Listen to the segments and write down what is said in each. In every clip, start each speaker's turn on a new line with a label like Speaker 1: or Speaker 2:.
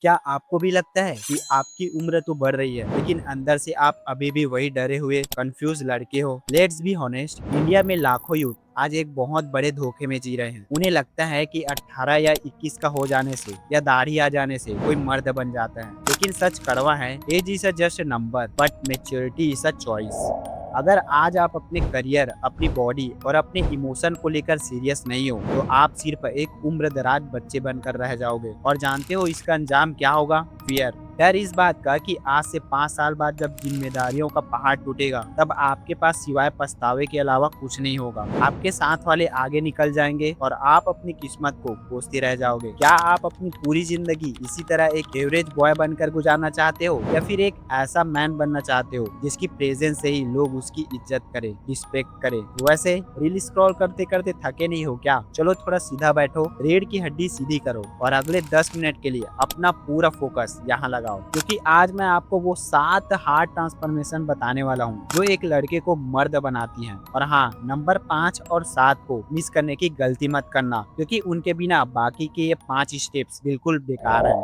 Speaker 1: क्या आपको भी लगता है कि आपकी उम्र तो बढ़ रही है लेकिन अंदर से आप अभी भी वही डरे हुए कंफ्यूज लड़के हो? लेट्स बी ऑनेस्ट, इंडिया में लाखों यूथ आज एक बहुत बड़े धोखे में जी रहे हैं। उन्हें लगता है कि 18 या 21 का हो जाने से या दाढ़ी आ जाने से कोई मर्द बन जाता है, लेकिन सच कड़वा है। Age is just number but maturity is a choice. अगर आज आप अपने करियर, अपनी बॉडी और अपने इमोशन को लेकर सीरियस नहीं हो तो आप सिर्फ एक उम्र दराज बच्चे बनकर रह जाओगे। और जानते हो इसका अंजाम क्या होगा? फियर। डर इस बात का कि आज से 5 साल बाद जब जिम्मेदारियों का पहाड़ टूटेगा तब आपके पास सिवाय पछतावे के अलावा कुछ नहीं होगा। आपके साथ वाले आगे निकल जाएंगे और आप अपनी किस्मत को कोसते रह जाओगे। क्या आप अपनी पूरी जिंदगी इसी तरह एक एवरेज बॉय बनकर गुजारना चाहते हो या फिर एक ऐसा मैन बनना चाहते हो जिसकी प्रेजेंस से ही लोग उसकी इज्जत करें, रिस्पेक्ट करें? वैसे रील स्क्रॉल करते करते थके नहीं हो क्या? चलो थोड़ा सीधा बैठो, रीढ़ की हड्डी सीधी करो और अगले 10 मिनट के लिए अपना पूरा फोकस यहाँ लगाओ, क्योंकि आज मैं आपको वो 7 हार्ट ट्रांसफॉर्मेशन बताने वाला हूँ जो एक लड़के को मर्द बनाती हैं। और हाँ, नंबर 5 और 7 को मिस करने की गलती मत करना, क्योंकि उनके बिना बाकी के ये 5 स्टेप्स बिल्कुल बेकार हैं।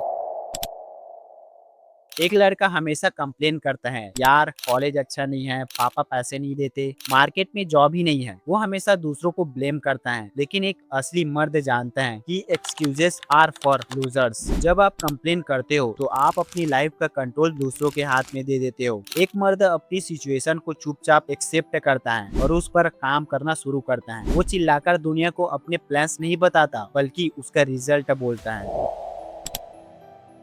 Speaker 1: एक लड़का हमेशा कंप्लेन करता है, यार कॉलेज अच्छा नहीं है, पापा पैसे नहीं देते, मार्केट में जॉब ही नहीं है। वो हमेशा दूसरों को ब्लेम करता है, लेकिन एक असली मर्द जानता है कि एक्सक्यूजेस आर फॉर लूजर्स। जब आप कंप्लेन करते हो तो आप अपनी लाइफ का कंट्रोल दूसरों के हाथ में दे देते हो। एक मर्द अपनी सिचुएशन को चुपचाप एक्सेप्ट करता है और उस पर काम करना शुरू करता है। वो चिल्लाकर दुनिया को अपने प्लान्स नहीं बताता, बल्कि उसका रिजल्ट बोलता है।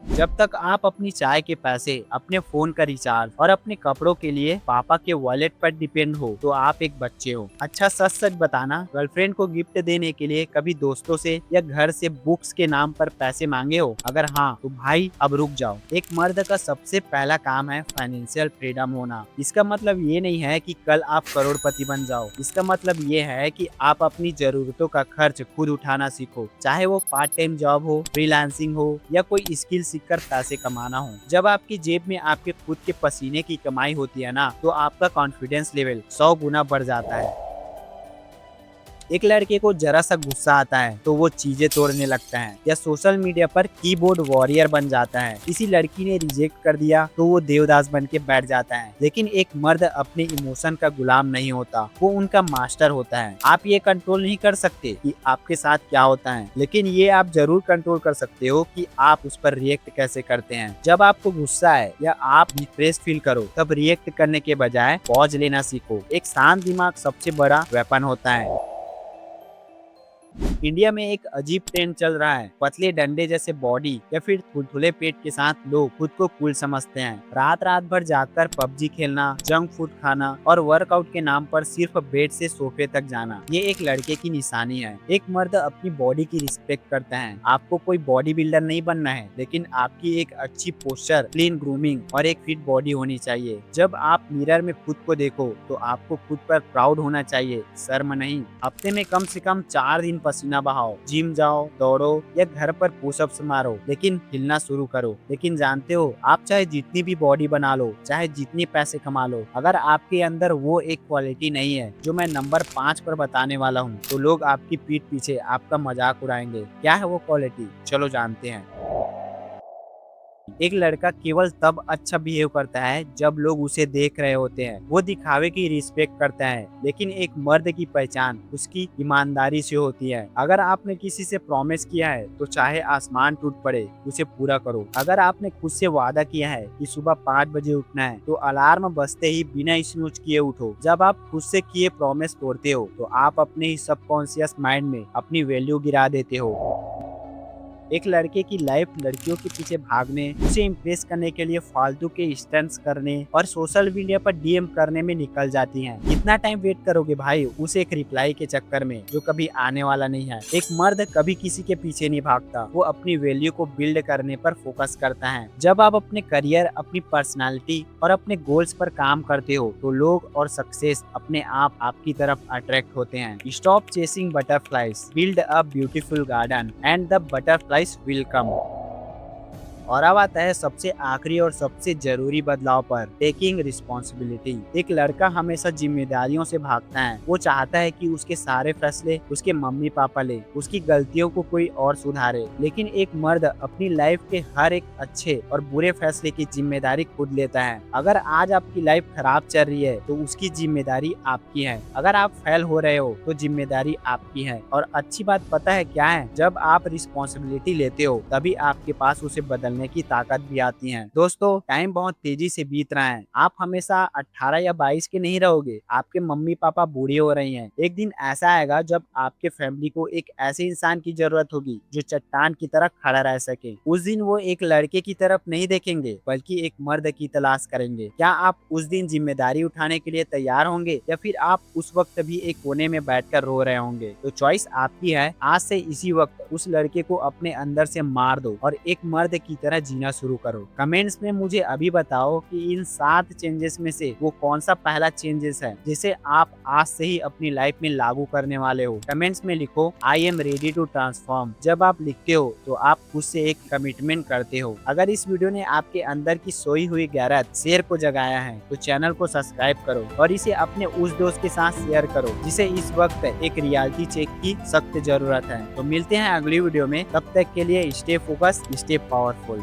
Speaker 1: जब तक आप अपनी चाय के पैसे, अपने फोन का रिचार्ज और अपने कपड़ों के लिए पापा के वॉलेट पर डिपेंड हो तो आप एक बच्चे हो। अच्छा सच सच बताना, गर्लफ्रेंड को गिफ्ट देने के लिए कभी दोस्तों से या घर से बुक्स के नाम पर पैसे मांगे हो? अगर हाँ तो भाई अब रुक जाओ। एक मर्द का सबसे पहला काम है फाइनेंशियल फ्रीडम होना। इसका मतलब ये नहीं है कि कल आप करोड़पति बन जाओ। इसका मतलब ये है कि आप अपनी जरूरतों का खर्च खुद उठाना सीखो, चाहे वो पार्ट टाइम जॉब हो, फ्रीलांसिंग हो या कोई स्किल सीखकर पैसे कमाना हो। जब आपकी जेब में आपके खुद के पसीने की कमाई होती है ना, तो आपका कॉन्फिडेंस लेवल 100 गुना बढ़ जाता है। एक लड़के को जरा सा गुस्सा आता है तो वो चीजें तोड़ने लगता है या सोशल मीडिया पर कीबोर्ड वॉरियर बन जाता है। किसी लड़की ने रिजेक्ट कर दिया तो वो देवदास बन के बैठ जाता है। लेकिन एक मर्द अपने इमोशन का गुलाम नहीं होता, वो उनका मास्टर होता है। आप ये कंट्रोल नहीं कर सकते कि आपके साथ क्या होता है, लेकिन ये आप जरूर कंट्रोल कर सकते हो कि आप उस पर रिएक्ट कैसे करते हैं। जब आपको गुस्सा है या आप डिप्रेस फील करो तब रिएक्ट करने के बजाय पॉज लेना सीखो। एक शांत दिमाग सबसे बड़ा वेपन होता है। इंडिया में एक अजीब ट्रेंड चल रहा है, पतले डंडे जैसे बॉडी या फिर थुलथुले पेट के साथ लोग खुद को कूल समझते हैं। रात रात भर जागकर पबजी खेलना, जंक फूड खाना और वर्कआउट के नाम पर सिर्फ बेड से सोफे तक जाना, ये एक लड़के की निशानी है। एक मर्द अपनी बॉडी की रिस्पेक्ट करता है। आपको कोई बॉडी बिल्डर नहीं बनना है, लेकिन आपकी एक अच्छी पोस्चर, क्लीन ग्रूमिंग और एक फिट बॉडी होनी चाहिए। जब आप मिरर में खुद को देखो तो आपको खुद पर प्राउड होना चाहिए, शर्म नहीं। हफ्ते में कम से कम 4 दिन पसीना बहाओ, जिम जाओ, दौड़ो या घर पर पुशअप्स मारो, लेकिन हिलना शुरू करो। लेकिन जानते हो, आप चाहे जितनी भी बॉडी बना लो, चाहे जितने पैसे कमा लो, अगर आपके अंदर वो एक क्वालिटी नहीं है जो मैं नंबर 5 पर बताने वाला हूँ, तो लोग आपकी पीठ पीछे आपका मजाक उड़ाएंगे। क्या है वो क्वालिटी? चलो जानते हैं। एक लड़का केवल तब अच्छा बिहेव करता है जब लोग उसे देख रहे होते हैं। वो दिखावे की रिस्पेक्ट करता है, लेकिन एक मर्द की पहचान उसकी ईमानदारी से होती है। अगर आपने किसी से प्रॉमिस किया है तो चाहे आसमान टूट पड़े उसे पूरा करो। अगर आपने खुद से वादा किया है कि सुबह 5 बजे उठना है तो अलार्म बजते ही बिना स्नूज किए उठो। जब आप खुद से किए प्रॉमिस तोड़ते हो तो आप अपने ही सबकॉन्शियस माइंड में अपनी वैल्यू गिरा देते हो। एक लड़के की लाइफ लड़कियों के पीछे भागने, उसे इम्प्रेस करने के लिए फालतू के स्टंट्स करने और सोशल मीडिया पर डीएम करने में निकल जाती हैं। कितना टाइम वेट करोगे भाई उस एक रिप्लाई के चक्कर में जो कभी आने वाला नहीं है? एक मर्द कभी किसी के पीछे नहीं भागता, वो अपनी वैल्यू को बिल्ड करने पर फोकस करता है। जब आप अपने करियर, अपनी पर्सनालिटी और अपने गोल्स पर काम करते हो तो लोग और सक्सेस अपने आप आपकी तरफ अट्रैक्ट होते हैं। Stop chasing butterflies, build a beautiful garden and the butterflies will come। और अब आता है सबसे आखिरी और सबसे जरूरी बदलाव पर, टेकिंग रिस्पॉन्सिबिलिटी। एक लड़का हमेशा जिम्मेदारियों से भागता है। वो चाहता है कि उसके सारे फैसले उसके मम्मी पापा ले, उसकी गलतियों को कोई और सुधारे। लेकिन एक मर्द अपनी लाइफ के हर एक अच्छे और बुरे फैसले की जिम्मेदारी खुद लेता है। अगर आज आपकी लाइफ खराब चल रही है तो उसकी जिम्मेदारी आपकी है। अगर आप फेल हो रहे हो तो जिम्मेदारी आपकी है। और अच्छी बात पता है क्या है, जब आप रिस्पॉन्सिबिलिटी लेते हो तभी आपके पास उसे बदलने की ताकत भी आती है। दोस्तों, टाइम बहुत तेजी से बीत रहा है। आप हमेशा 18 या 22 के नहीं रहोगे। आपके मम्मी पापा बूढ़े हो रही हैं। एक दिन ऐसा आएगा जब आपके फैमिली को एक ऐसे इंसान की जरूरत होगी जो चट्टान की तरह खड़ा रह सके। उस दिन वो एक लड़के की तरफ नहीं देखेंगे बल्कि एक मर्द की तलाश करेंगे। क्या आप उस दिन जिम्मेदारी उठाने के लिए तैयार होंगे या फिर आप उस वक्त भी एक कोने में बैठकर रो रहे होंगे? तो चॉइस आपकी है। आज से इसी वक्त उस लड़के को अपने अंदर से मार दो और एक मर्द की तरह जीना शुरू करो। कमेंट्स में मुझे अभी बताओ कि इन 7 चेंजेस में से वो कौन सा पहला चेंजेस है जिसे आप आज से ही अपनी लाइफ में लागू करने वाले हो। कमेंट्स में लिखो I am ready to transform. जब आप लिखते हो तो आप खुद से एक कमिटमेंट करते हो। अगर इस वीडियो ने आपके अंदर की सोई हुई गैरत शेर को जगाया है तो चैनल को सब्सक्राइब करो और इसे अपने उस दोस्त के साथ शेयर करो जिसे इस वक्त एक रियलिटी चेक की सख्त जरूरत है। तो मिलते हैं अगली वीडियो में, तब तक के लिए स्टे फोकस, स्टे पावरफुल।